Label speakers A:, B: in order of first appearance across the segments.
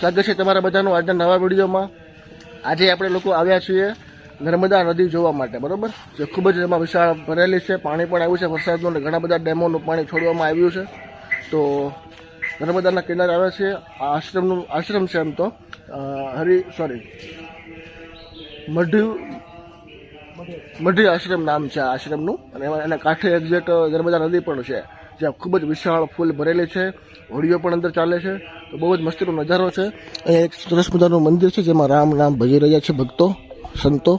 A: સ્વાગત છે તમારા બધાનું આજના નવા વિડીયોમાં। આજે આપણે લોકો આવ્યા છીએ નર્મદા નદી જોવા માટે, બરોબર? જે ખૂબ જ એમાં વિશાળ ભરેલી છે, પાણી પણ આવ્યું છે વરસાદનું, અને ઘણા બધા ડેમોનું પાણી છોડવામાં આવ્યું છે। તો નર્મદાના કિનારે આવે છે આ આશ્રમ છે, એમ તો મઢી આશ્રમ નામ છે આ આશ્રમનું, અને એના કાંઠે એક્ઝેક્ટ નર્મદા નદી પણ છે, જ્યાં ખૂબ જ વિશાળ ફૂલ ભરેલી છે, હોડીઓ પણ અંદર ચાલે છે। તો બહુ જ મસ્તીનો નજારો છે। અહીંયા એક સરસ મજાનું મંદિર છે, જેમાં રામ નામ ભજી રહ્યા છે ભક્તો, સંતો,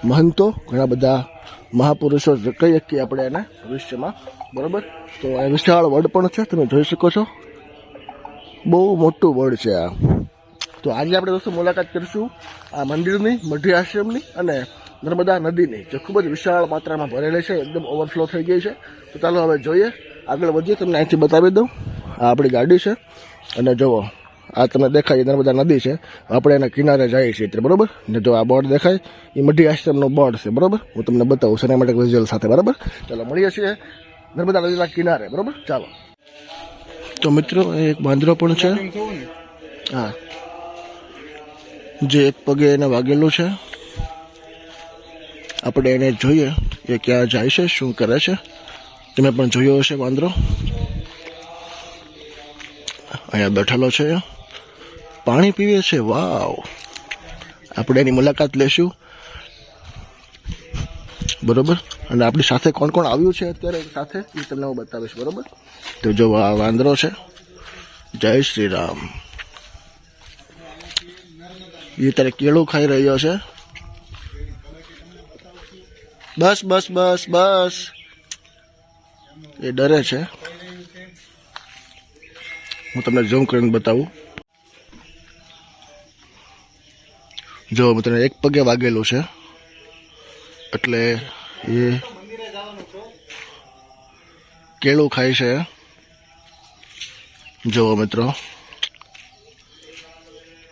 A: મહંતો, ઘણા બધા મહાપુરુષો કહી શકીએ આપણે એને ભવિષ્યમાં, બરાબર? તો આ વિશાળ વડ પણ છે, તમે જોઈ શકો છો, બહુ મોટું વડ છે આ। તો આજે આપણે દોસ્તો મુલાકાત કરીશું આ મંદિરની, મઢી આશ્રમની અને નર્મદા નદીની, જે ખૂબ જ વિશાળ માત્રામાં ભરેલી છે, એકદમ ઓવરફ્લો થઈ ગઈ છે। તો ચાલો હવે જોઈએ, આગળ વધીએ, તમને અહીંથી બતાવી દઉં। આ આપણી ગાડી છે, અને જુઓ આ તમને દેખાય નર્મદા નદી છે, આપણે એના કિનારે જઈએ છીએ એટલે, બરાબર? ને જો આ બોર્ડ દેખાય એ મઢી આશ્રમનો બોર્ડ છે, બરાબર? હું તમને બતાવું સિનેમેટિક વિઝ્યુઅલ સાથે, બરાબર? ચાલો મળીએ છીએ નર્મદા નદીના કિનારે, બરાબર? ચાલો। તો મિત્રો એક વાંદરો પણ છે, હા, જે એક પગે એને વાગેલું છે। આપણે એને જોઈએ એ ક્યાં જાય છે, શું કરે છે। તમે પણ જોયો હશે વાંદરો અહીંયા બેઠેલો છે, પાણી પીવે છે, વાવ! આપણે એની મુલાકાત લેશું, બરોબર? અને આપણી સાથે કોણ કોણ આવ્યું છે અત્યારે સાથે એ તમને હું બતાવીશ, બરોબર? તો જો આ વાંદરો છે, જય શ્રી રામ, એ અત્યારે કેળું ખાઈ રહ્યો છે। બસ બસ બસ બસ, એ ડરે છે, હું તમને ઝૂમ કરીને બતાવું। જો મિત્રો એક પગે વાગેલું છે, એટલે એ કેળું ખાય છે, જુઓ મિત્રો।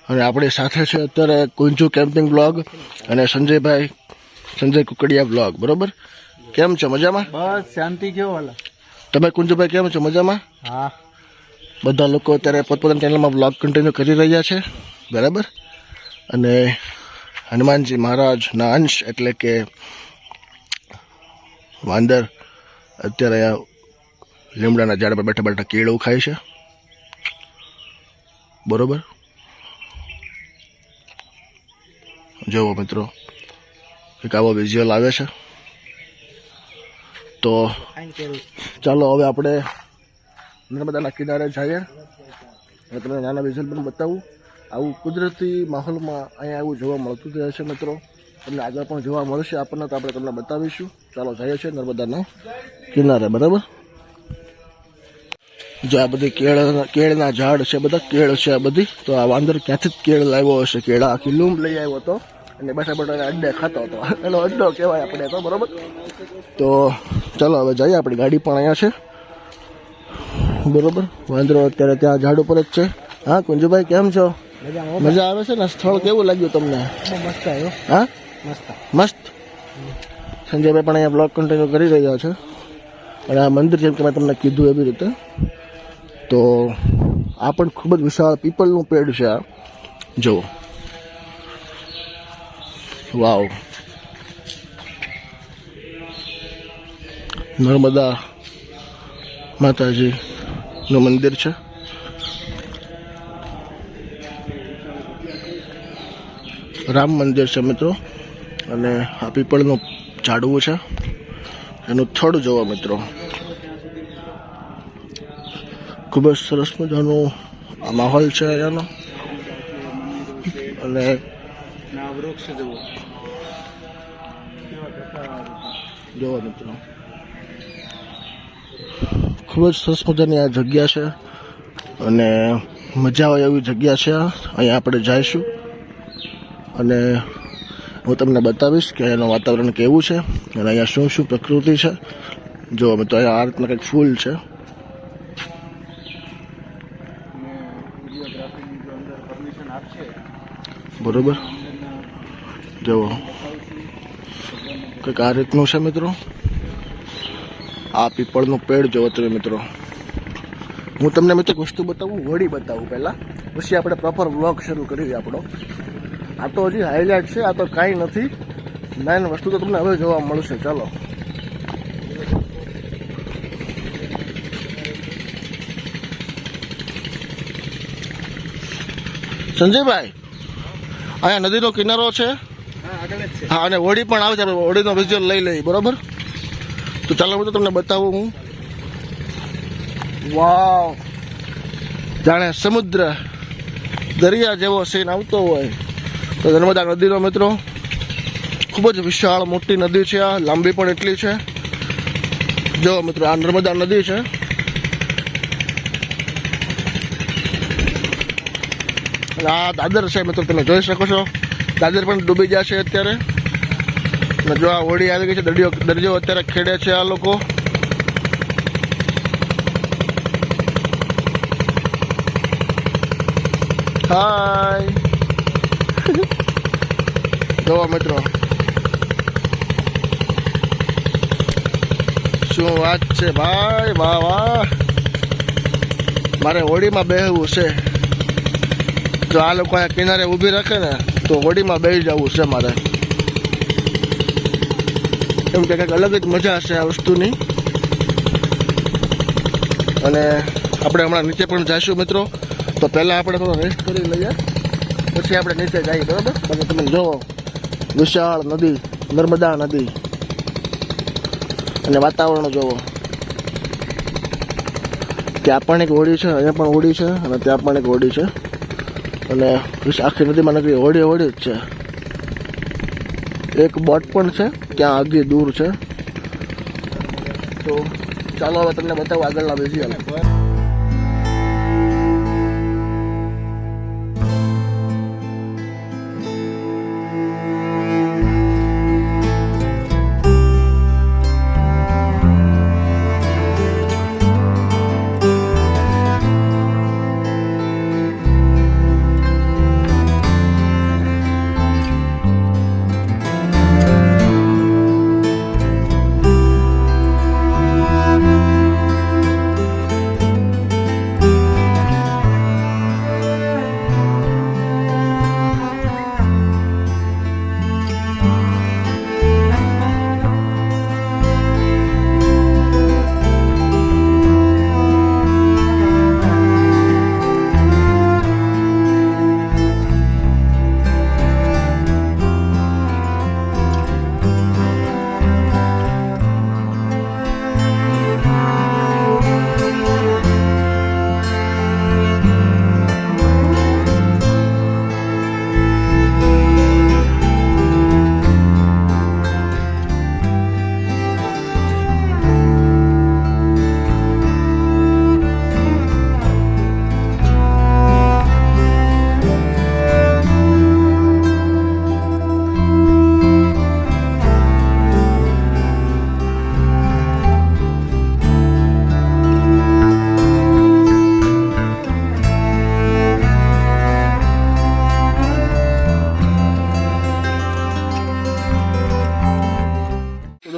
A: અને આપણી સાથે છે અત્યારે કુંજુ કેમ્પિંગ બ્લોગ અને સંજય કુકડિયા બ્લોગ, બરોબર? કેમ છો, મજામાં?
B: બસ શાંતિ, કેવો હાલ?
A: તમે કુંજુભાઈ કેમ છો, મજામાં?
B: હા,
A: બધા લોકો અત્યારે પોતપોતાની ચેનલમાં બ્લોગ કન્ટિન્યુ કરી રહ્યા છે, બરાબર? અને હનુમાનજી મહારાજના અંશ એટલે કે વાંદર અત્યારે આ લીમડાના ઝાડ પર બેઠા બેઠા કેળું ખાય છે, બરોબર? જુઓ મિત્રો, એક આવો વિઝ્યુઅલ આવે છે। તો ચાલો હવે આપણે નર્મદાના કિનારે જઈએ, અને તમને નાના વિઝ્યુઅલ પણ બતાવું। આવું કુદરતી માહોલમાં અહીંયા આવું જોવા મળતું જ રહે છે મિત્રો, તમને આગળ પણ જોવા મળશે આપણને, તો આપણે તમને બતાવીશું। ચાલો જઈએ છીએ નર્મદાના કિનારે, બરાબર? જો આ બધી કેળના ઝાડ છે, બધા કેળ છે આ બધી। તો આ વાંદર ક્યાંથી જ કેળ લાવ્યો હશે, કેળા આખી લૂમ લઈ આવ્યો હતો, અને બેઠા બેઠા અડ્ડે ખાતો હતો, એનો અડ્ડો કહેવાય આપણે તો, બરાબર? તો ચાલો હવે જઈએ, આપણી ગાડી પણ અહીંયા છે, બરોબર? વાંદરો અત્યારે ત્યાં ઝાડ ઉપર જ છે। હા કુંજુભાઈ કેમ છો, મજા આવે છે ને? સ્થળ કેવું લાગ્યું તમને?
B: મસ્ત આવ્યો,
A: હા
B: મસ્ત।
A: સંજયભાઈ પણ અહીંયા બ્લોગ કન્ટિન્યુ કરી રહ્યા છે, અને આ મંદિર જેમ કે મેં તમને કીધું એવી રીતે, તો આ પણ ખૂબ જ વિશાળ પીપલનું પેડ છે આ, જુઓ, વાવ! નર્મદા માતાજીનું મંદિર છે, રામ મંદિર છે મિત્રો, અને આ પીપળનું ઝાડવું છે, એનું થડ જોવો મિત્રો, ખૂબ જ સરસ મજાનો આ માહોલ છે અહીંયાનો। અને
B: વૃક્ષ
A: જોવો મિત્રો, ખૂબ જ સરસ મજાની આ જગ્યા છે, અને મજા આવે એવી જગ્યા છે। અહીંયા આપણે જઈશું, અને હું તમને બતાવીશ કે એનું વાતાવરણ કેવું છે, અને અહીંયા શું શું પ્રકૃતિ છે। જો મિત્રો અહીંયા આ રીતના કંઈક ફૂલ છે, બરોબર? જુઓ કંઈક આ રીતનું છે મિત્રો, આ પીપળનું પેડ જોવો તમે મિત્રો। હું તમને મિત્રો વસ્તુ બતાવું, હોડી બતાવું પહેલાં। પછી આપણે પ્રોપર વ્લોગ શરૂ કરીએ આપણો. આ તો હજી હાઇલાઇટ છે, આ તો કાંઈ નથી. મેઇન વસ્તુ તો તમને હવે જોવા મળશે. ચાલો સંજયભાઈ, અહીંયા નદીનો કિનારો છે. હા, અને હોડી પણ આવે છે. આપણે હોડીનો વિઝ્યુઅલ લઈ લઈએ, બરોબર? તો ચાલો હું તો તમને બતાવું. હું વાવ, જાણે સમુદ્ર દરિયા જેવો સીન આવતો હોય. તો નર્મદા નદીનો મિત્રો ખૂબ જ વિશાળ મોટી નદી છે. આ લાંબી પણ એટલી છે. જો મિત્રો, આ નર્મદા નદી છે. આ દાદર છે મિત્રો, તમે જોઈ શકો છો. દાદર પણ ડૂબી ગયા છે અત્યારે. અને જો આ હોડી આવી ગઈ છે, દરિયો અત્યારે ખેડે છે આ લોકો. હાય જોવો મિત્રો, શું વાત છે ભાઈ. વાહ વાહ, મારે હોડીમાં બેહવું છે. જો આ લોકો અહીંયા કિનારે ઊભી રાખે ને તો હોડીમાં બેસી જવું છે મારે. એમ કે કંઈક અલગ જ મજા છે આ વસ્તુની. અને આપણે હમણાં નીચે પણ જઈશું મિત્રો. તો પહેલાં આપણે થોડો રેસ્ટ કરી લઈએ, પછી આપણે નીચે જઈએ, બરાબર? અને તમે જુઓ, વિશાળ નદી, નર્મદા નદી, અને વાતાવરણ જુઓ. ત્યાં પણ એક હોડી છે, અહીંયા પણ હોડી છે, અને ત્યાં પણ એક હોડી છે. અને આખી નદીમાં નગરી હોડી હોડી જ છે. એક બોટ પણ છે ત્યાં આગળ દૂર છે. તો ચાલો હવે તમને બતાવું આગળના વિઝ્યુઅલ.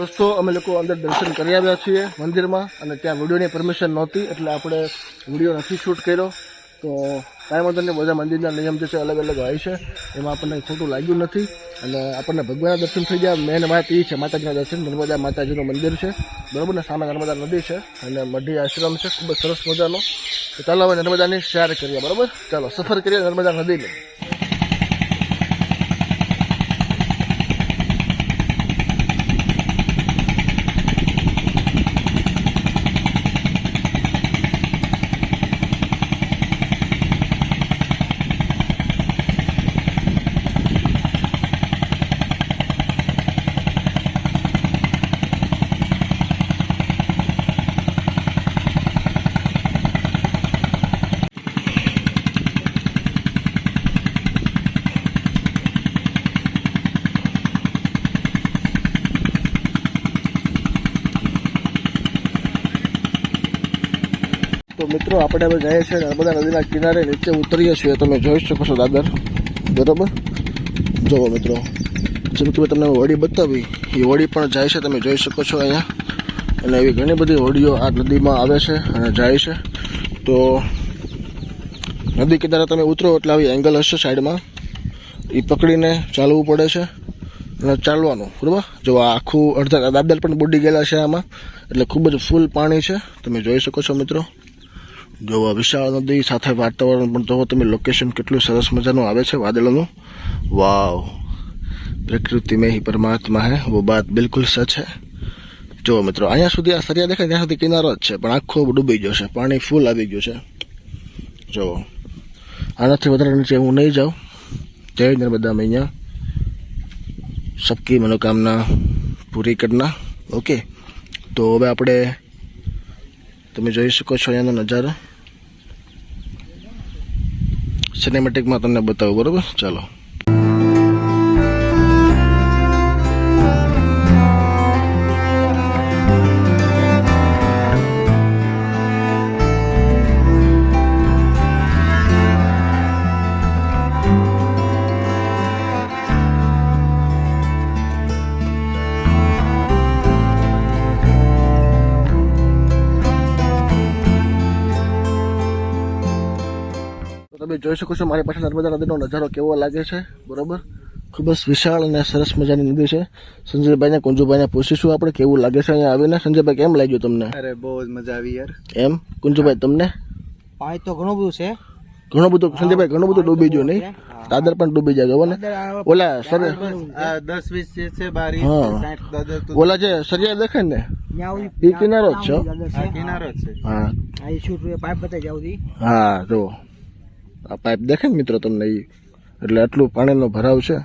A: દોસ્તો, અમે લોકો અંદર દર્શન કરી આવ્યા છીએ મંદિરમાં. અને ત્યાં વિડીયોની પરમિશન નહોતી, એટલે આપણે વિડીયો નથી શૂટ કર્યો. તો કાંઈ વાંધો નહીં, બધા મંદિરના નિયમ જે છે અલગ અલગ હોય છે, એમાં આપણને ખોટું લાગ્યું નથી. અને આપણને ભગવાનના દર્શન થઈ ગયા. મેન વાત એ છે માતાજીના દર્શન. નર્મદા માતાજીનું મંદિર છે, બરાબર ને? સામે નર્મદા નદી છે અને મઢી આશ્રમ છે, ખૂબ જ સરસ મજાનો. તો ચાલો હવે નર્મદાની શેર કરીએ, બરાબર? ચાલો સફર કરીએ નર્મદા નદીની. તો મિત્રો, આપણે હવે જઈએ છીએ નર્મદા નદીના કિનારે. નીચે ઉતરીએ છીએ, તમે જોઈ શકો છો દાદર, બરાબર? જુઓ મિત્રો, જેમ કે તમને હોડી બતાવી, એ હોડી પણ જાય છે, તમે જોઈ શકો છો અહીંયા. અને એવી ઘણી બધી હોડીઓ આ નદીમાં આવે છે અને જાય છે. તો નદી કિનારે તમે ઉતરો એટલે આવી એંગલ હશે સાઈડમાં, એ પકડીને ચાલવું પડે છે અને ચાલવાનું, બરાબર. જો આ આખું અડધા દાદર પણ બુડી ગયેલા છે આમાં, એટલે ખૂબ જ ફૂલ પાણી છે, તમે જોઈ શકો છો મિત્રો. જો આ વિશાળ નદી સાથે વાતાવરણ પણ જોવો તમે, લોકેશન કેટલું સરસ મજાનું આવે છે વાદળનું. વાવ, પ્રકૃતિ में ही परमात्मा है, वो बात बिल्कुल सच है. જો મિત્રો અહીંયા સુધી આ સરિયા દેખાય ત્યાં સુધી કિનારો જ છે, પણ આખો ડૂબી ગયો છે, પાણી ફૂલ આવી ગયું છે. જો આનાથી વધારે નીચે હું નહીં જાઉં. જય નર્મદા મૈયા, सबकी मनोकामना પૂરી કરના. ઓકે, તો હવે આપણે તમે જોઈ શકો છો અહીંયાનો નજારો, સિનેમેટિકમાં તમને બતાવું, બરાબર. ચાલો. તમે જોઈ શકો છો મારી પાસે નર્મદા નદીનો નજારો કેવો લાગે છે, બરોબર. ખૂબ જ વિશાળ અને સરસ મજાની નદી છે. સંજયભાઈને કુંજુભાઈને પૂછીશું આપણે કેવું લાગે છે અહીંયા આવીને. સંજયભાઈ કેમ લાગ્યું તમને?
B: અરે બહુ જ મજા આવી યાર.
A: એમ કુંજુભાઈ તમને?
C: પાણી તો ઘણું બધું છે,
A: ઘણું બધું. સંજયભાઈ ઘણું બધું ડૂબી ગયું નહીં? દાદર પણ ડૂબી જાય જો ને. ઓલા સર
B: 10-20 જે છે બારી,
A: હા.
B: 60 દાદર તો
A: ઓલા જે સરિયા દેખાય ને
C: ત્યાં
A: એ કિનારો જ છે.
B: આ કિનારો જ છે.
A: હા
C: આ શૂટ પાઇપ બતાવી જાવ દી.
A: હા, જો આ પાઇપ દેખાય ને મિત્રો તમને, એ એટલે આટલું પાણીનો ભરાવ છે.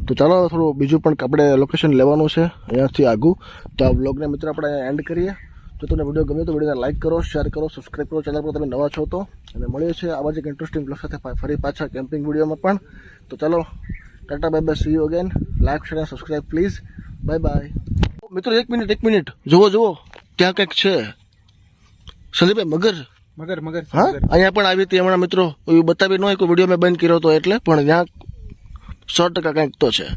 A: તો ચાલો થોડું બીજું પણ આપણે લોકેશન લેવાનું છે અહીંયાથી આગું. તો આ વ્લોગને મિત્રો આપણે એન્ડ કરીએ. જો તમને વિડીયો ગમ્યો તો વિડીયોને લાઇક કરો, શેર કરો, સબસ્ક્રાઈબ કરો ચેનલ પર તમે નવા છો તો. અને મળીએ છીએ આવા જ એક ઇન્ટરેસ્ટિંગ બ્લોગ સાથે ફરી પાછા કેમ્પિંગ વિડીયોમાં પણ. તો ચાલો, Tata bye bye, C you again. Like share અને સબસ્ક્રાઈબ પ્લીઝ. Bye bye. મિત્રો એક મિનિટ જુઓ ત્યાં કંઈક છે સંદીપભાઈ, મગર. હા, અહીંયા પણ આવી હતી હમણાં મિત્રો, એવું બતાવી ન હોય કોઈ વિડીયો મેં બંધ કર્યો હતો એટલે, પણ ત્યાં 100% કંઈક તો છે.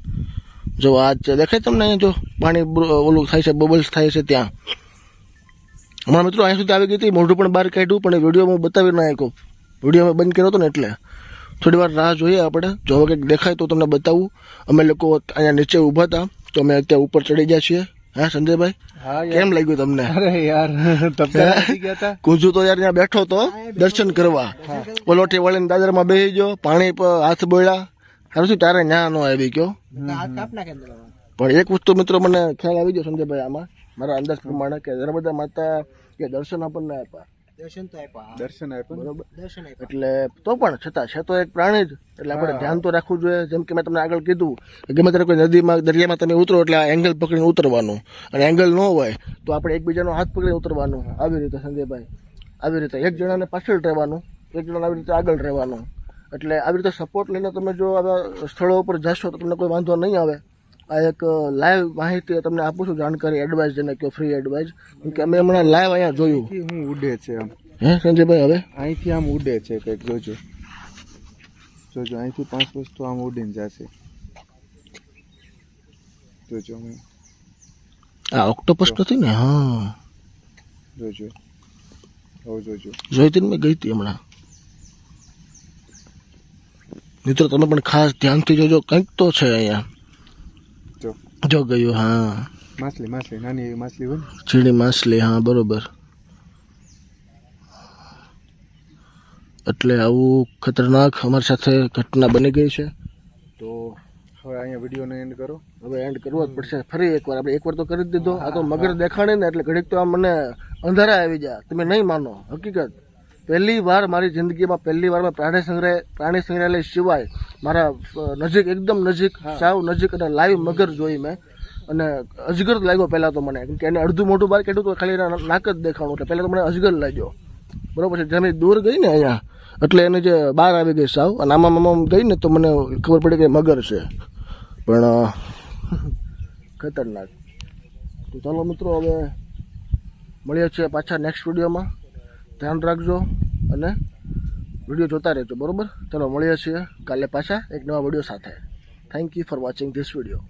A: જો આ દેખાય તમને અહીંયા, જો પાણી ઓલું થાય છે, બબલ્સ થાય છે ત્યાં. હમણાં મિત્રો અહીંયા સુધી આવી ગઈ હતી, મોઢું પણ બહાર કાઢ્યું, પણ એ વિડીયો હું બતાવી ન શક્યો, વિડીયો મેં બંધ કર્યો હતો ને એટલે. થોડી વાર રાહ જોઈએ આપણે, જો હવે કંઈક દેખાય તો તમને બતાવું. અમે લોકો અહીંયા નીચે ઊભા હતા, તો અમે અત્યારે ઉપર ચડી ગયા છીએ. હા સંજયભાઈ, કેમ લાગ્યું તમને?
B: અરે યાર તબકા ગયા હતા.
A: કુંજુ તો યાર ત્યાં બેઠો તો દર્શન કરવા, પલોઠી વાળીને દાદરમાં બેસી ગયો, પાણી પર હાથ બોળ્યા. સારું શું તારે ન્યા નો આવી ગયો. પણ એક વસ્તુ મિત્રો મને ખ્યાલ આવી ગયો સંજયભાઈ આમાં, મારા અંદાજ પ્રમાણે, કે નર્મદા માતા કે દર્શન આપણને આપ્યા,
B: દર્શન આપ્યા
A: બરોબર. એટલે તો પણ છતાં છે તો એક પ્રાણી જ, એટલે આપણે ધ્યાન તો રાખવું જોઈએ. જેમ કે મેં તમને આગળ કીધું કે ગમે ત્યારે કોઈ નદીમાં દરિયામાં તમે ઉતરો એટલે આ એંગલ પકડીને ઉતરવાનું, અને એંગલ ન હોય તો આપણે એકબીજાનો હાથ પકડીને ઉતરવાનું. આવી રીતે સંજયભાઈ, આવી રીતે એક જણાને પાછળ રહેવાનું, એક જણાને આવી રીતે આગળ રહેવાનું. એટલે આવી રીતે સપોર્ટ લઈને તમે જો આવા સ્થળો ઉપર જશો તો તમને કોઈ વાંધો નહીં આવે. આ એક લાઈવ માહિતી તમને આપું છું, જાણકારી, એડવાઇસ જેને કહો, ફ્રી એડવાઇસ. કેમ કે અમે હમણાં લાઈવ અહીંયા જોયું.
B: હું ઉડે છે આમ.
A: હે સંજયભાઈ, હવે
B: અહીંથી આમ ઉડે છે કંઈક, જોજો અહીંથી 5 વસ્તુ આમ ઉડીને જશે, જોજો.
A: આ ઓક્ટોપસ નથી ને? હા
B: જોજો,
A: જોઈ હતી મેં, ગઈ હતી હમણાં. મિત્રો તમે પણ ખાસ ધ્યાનથી જોજો, કંઈક તો છે અહીંયા. જો ગયું. હા,
B: માછલી નાની એવી માછલી હોય ને,
A: ચીણી માછલી. હા બરોબર. એટલે આવું ખતરનાક અમારી સાથે ઘટના બની ગઈ છે. તો
B: હવે અહીંયા વિડીયોને એન્ડ કરો.
A: હવે એન્ડ કરવો જ પડશે. ફરી એકવાર આપણે એકવાર તો કરી જ દીધો. આ તો મગર દેખાડે ને એટલે ઘડીક તો આમ મને અંધારા આવી જાય. તમે નહીં માનો, હકીકત પહેલી વાર મારી જિંદગીમાં મેં પ્રાણી સંગ્રહાલય સિવાય મારા નજીક, એકદમ નજીક, સાવ નજીક અને લાઈવ મગર જોઈ મેં. અને અજગર લાગ્યો પહેલાં તો મને, કેમ કે એને અડધું મોઢું બહાર કાઢ્યું તો ખાલી એના નાક જ દેખાણું, એટલે પહેલાં તો મને અજગર લાગ્યો, બરોબર છે. જેમ દૂર ગઈ ને અહીંયા, એટલે એને જે બહાર આવી ગઈ સાવ, અને આમાં ગઈ ને તો મને ખબર પડી કે મગર છે, પણ ખતરનાક. તો ચાલો મિત્રો, હવે મળીએ છીએ પાછા નેક્સ્ટ વિડીયોમાં. ધ્યાન રાખજો અને વિડીયો જોતા રહેજો, બરોબર. ચાલો મળીએ છીએ કાલે પાછા એક નવા વિડીયો સાથે. Thank you for watching this video.